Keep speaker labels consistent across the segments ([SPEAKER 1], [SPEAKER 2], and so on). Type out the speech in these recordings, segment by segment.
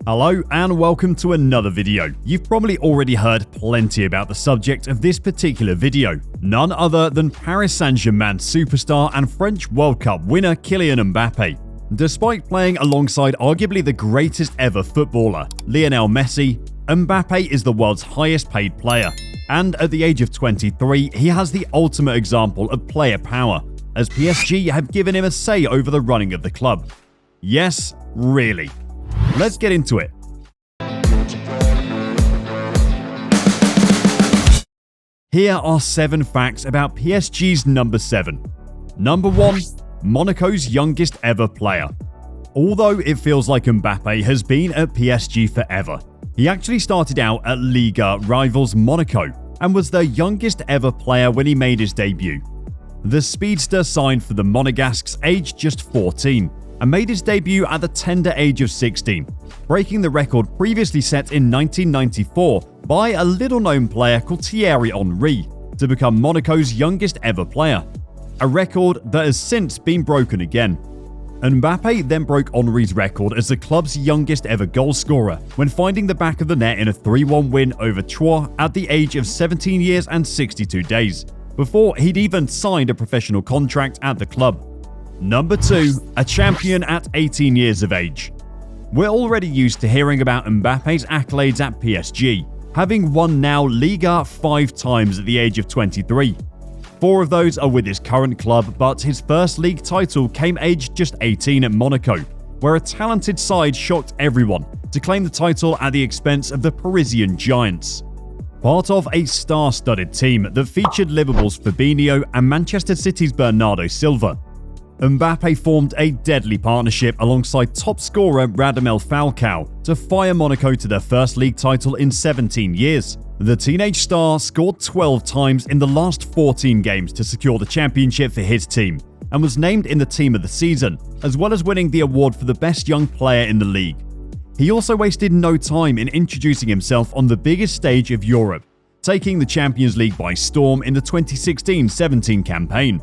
[SPEAKER 1] Hello and welcome to another video. You've probably already heard plenty about the subject of this particular video, none other than Paris Saint Germain superstar and French World Cup winner Kylian Mbappe. Despite playing alongside arguably the greatest ever footballer, Lionel Messi, Mbappe is the world's highest paid player. And at the age of 23, he has the ultimate example of player power, as PSG have given him a say over the running of the club. Yes, really. Let's get into it. Here are 7 facts about PSG's number 7. Number 1. Monaco's youngest ever player. Although it feels like Mbappe has been at PSG forever, he actually started out at Liga rivals Monaco and was their youngest ever player when he made his debut. The speedster signed for the Monegasques aged just 14 and made his debut at the tender age of 16, breaking the record previously set in 1994 by a little-known player called Thierry Henry to become Monaco's youngest ever player, a record that has since been broken again. Mbappe then broke Henry's record as the club's youngest ever goalscorer when finding the back of the net in a 3-1 win over Troyes at the age of 17 years and 62 days, before he'd even signed a professional contract at the club. Number 2. A champion at 18 years of age. We're already used to hearing about Mbappe's accolades at PSG, having won now Liga 5 times at the age of 23. 4 of those are with his current club, but his first league title came aged just 18 at Monaco, where a talented side shocked everyone to claim the title at the expense of the Parisian giants. Part of a star-studded team that featured Liverpool's Fabinho and Manchester City's Bernardo Silva, Mbappe formed a deadly partnership alongside top scorer Radamel Falcao to fire Monaco to their first league title in 17 years. The teenage star scored 12 times in the last 14 games to secure the championship for his team and was named in the team of the season, as well as winning the award for the best young player in the league. He also wasted no time in introducing himself on the biggest stage of Europe, taking the Champions League by storm in the 2016-17 campaign.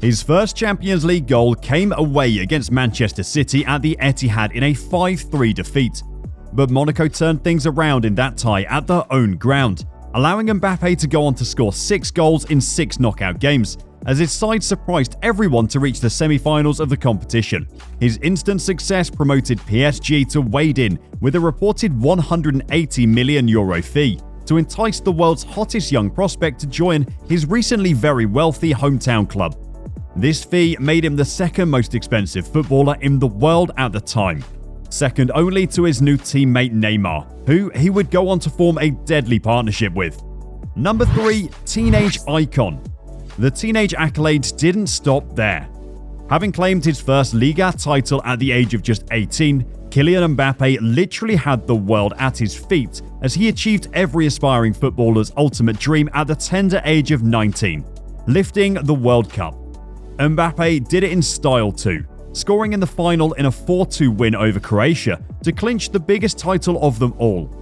[SPEAKER 1] His first Champions League goal came away against Manchester City at the Etihad in a 5-3 defeat. But Monaco turned things around in that tie at their own ground, allowing Mbappe to go on to score 6 goals in 6 knockout games, as his side surprised everyone to reach the semi-finals of the competition. His instant success promoted PSG to wade in with a reported €180 million fee to entice the world's hottest young prospect to join his recently very wealthy hometown club. This fee made him the second most expensive footballer in the world at the time, second only to his new teammate Neymar, who he would go on to form a deadly partnership with. Number 3. Teenage icon. The teenage accolades didn't stop there. Having claimed his first Liga title at the age of just 18, Kylian Mbappe literally had the world at his feet as he achieved every aspiring footballer's ultimate dream at the tender age of 19, lifting the World Cup. Mbappe did it in style too, scoring in the final in a 4-2 win over Croatia to clinch the biggest title of them all.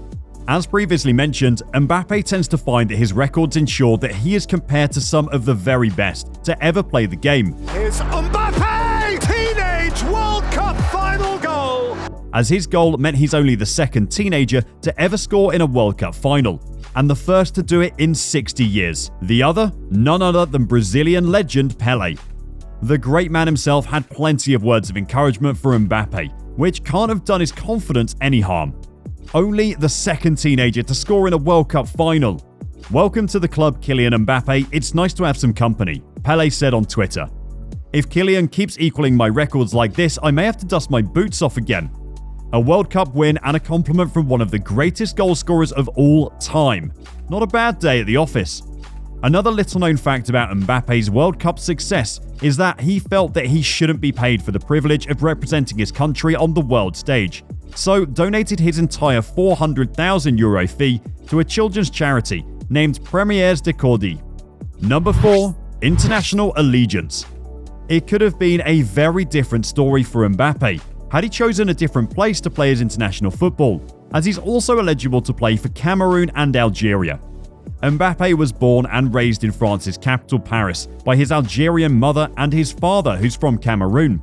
[SPEAKER 1] As previously mentioned, Mbappe tends to find that his records ensure that he is compared to some of the very best to ever play the game.
[SPEAKER 2] Here's Mbappe! Teenage World Cup final goal!
[SPEAKER 1] As his goal meant he's only the second teenager to ever score in a World Cup final, and the first to do it in 60 years. The other, none other than Brazilian legend Pelé. The great man himself had plenty of words of encouragement for Mbappe, which can't have done his confidence any harm. Only the second teenager to score in a World Cup final. Welcome to the club, Kylian Mbappe. It's nice to have some company, Pelé said on Twitter. If Kylian keeps equaling my records like this, I may have to dust my boots off again. A World Cup win and a compliment from one of the greatest goal scorers of all time. Not a bad day at the office. Another little-known fact about Mbappe's World Cup success is that he felt that he shouldn't be paid for the privilege of representing his country on the world stage, so donated his entire €400,000 fee to a children's charity named Premiers de Cordy. Number 4. International allegiance. It could have been a very different story for Mbappe had he chosen a different place to play his international football, as he's also eligible to play for Cameroon and Algeria. Mbappe was born and raised in France's capital, Paris, by his Algerian mother and his father, who's from Cameroon.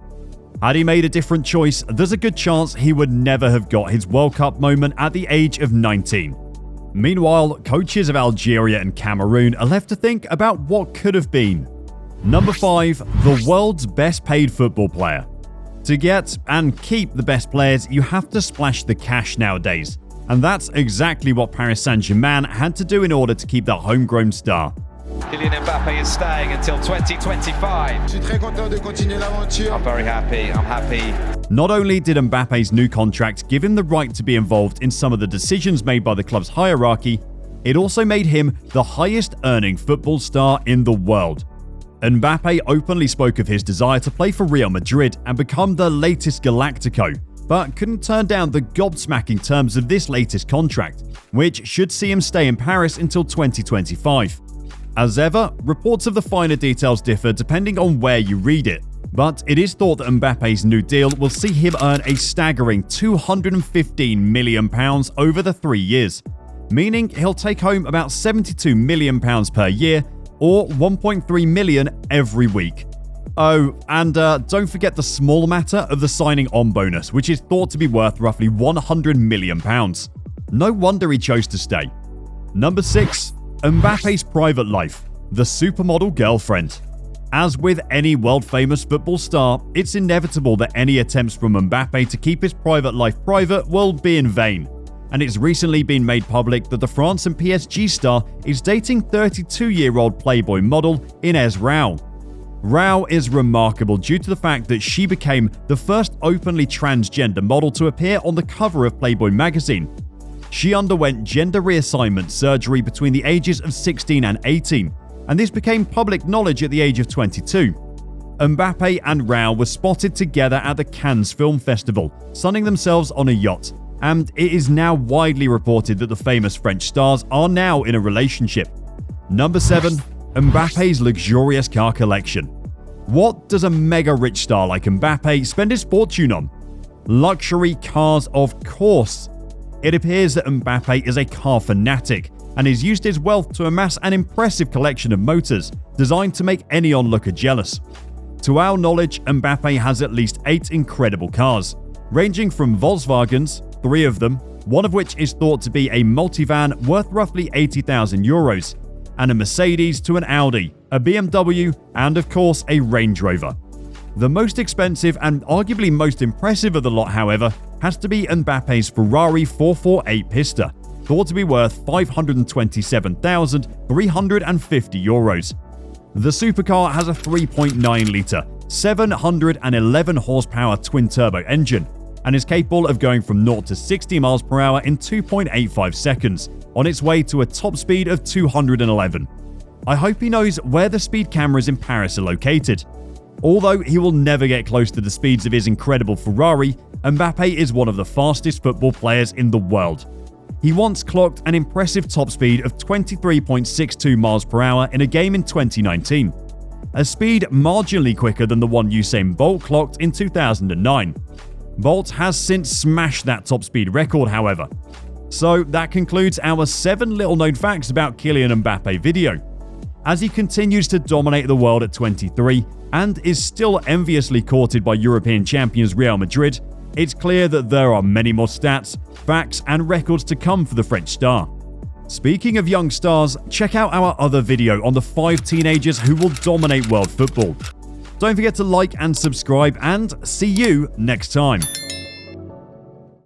[SPEAKER 1] Had he made a different choice, there's a good chance he would never have got his World Cup moment at the age of 19. Meanwhile, coaches of Algeria and Cameroon are left to think about what could have been. Number 5. The world's best paid football player. To get and keep the best players, you have to splash the cash nowadays. And that's exactly what Paris Saint Germain had to do in order to keep their homegrown star.
[SPEAKER 3] Kylian Mbappe is staying until 2025.
[SPEAKER 4] Je suis très content de continuer l'aventure.
[SPEAKER 3] I'm very happy. I'm happy.
[SPEAKER 1] Not only did Mbappe's new contract give him the right to be involved in some of the decisions made by the club's hierarchy, it also made him the highest earning football star in the world. Mbappe openly spoke of his desire to play for Real Madrid and become the latest Galactico, but couldn't turn down the gobsmacking terms of this latest contract, which should see him stay in Paris until 2025. As ever, reports of the finer details differ depending on where you read it, but it is thought that Mbappe's new deal will see him earn a staggering £215 million over the 3 years, meaning he'll take home about £72 million per year or $1.3 million every week. Oh, and don't forget the small matter of the signing on bonus, which is thought to be worth roughly £100 million. No wonder he chose to stay. Number 6. Mbappe's private life, the supermodel girlfriend. As with any world-famous football star, it's inevitable that any attempts from Mbappe to keep his private life private will be in vain. And it's recently been made public that the France and PSG star is dating 32-year-old Playboy model Inez Rao. Rao is remarkable due to the fact that she became the first openly transgender model to appear on the cover of Playboy magazine. She underwent gender reassignment surgery between the ages of 16 and 18, and this became public knowledge at the age of 22. Mbappe and Rao were spotted together at the Cannes Film Festival, sunning themselves on a yacht, and it is now widely reported that the famous French stars are now in a relationship. Number 7. Mbappe's luxurious car collection. What does a mega-rich star like Mbappe spend his fortune on? Luxury cars, of course. It appears that Mbappe is a car fanatic and has used his wealth to amass an impressive collection of motors designed to make any onlooker jealous. To our knowledge, Mbappe has at least 8 incredible cars, ranging from Volkswagens, 3 of them, one of which is thought to be a multivan worth roughly €80,000, and a Mercedes to an Audi, a BMW, and of course a Range Rover. The most expensive and arguably most impressive of the lot, however, has to be Mbappe's Ferrari 448 Pista, thought to be worth €527,350. The supercar has a 3.9-litre, 711 horsepower twin-turbo engine, and is capable of going from 0 to 60 miles per hour in 2.85 seconds, on its way to a top speed of 211. I hope he knows where the speed cameras in Paris are located. Although he will never get close to the speeds of his incredible Ferrari, Mbappe is one of the fastest football players in the world. He once clocked an impressive top speed of 23.62 miles per hour in a game in 2019, a speed marginally quicker than the one Usain Bolt clocked in 2009. Bolt has since smashed that top speed record, however. So that concludes our 7 little-known facts about Kylian Mbappe video. As he continues to dominate the world at 23 and is still enviously courted by European champions Real Madrid, it's clear that there are many more stats, facts, and records to come for the French star. Speaking of young stars, check out our other video on the 5 teenagers who will dominate world football. Don't forget to like and subscribe, and see you next time.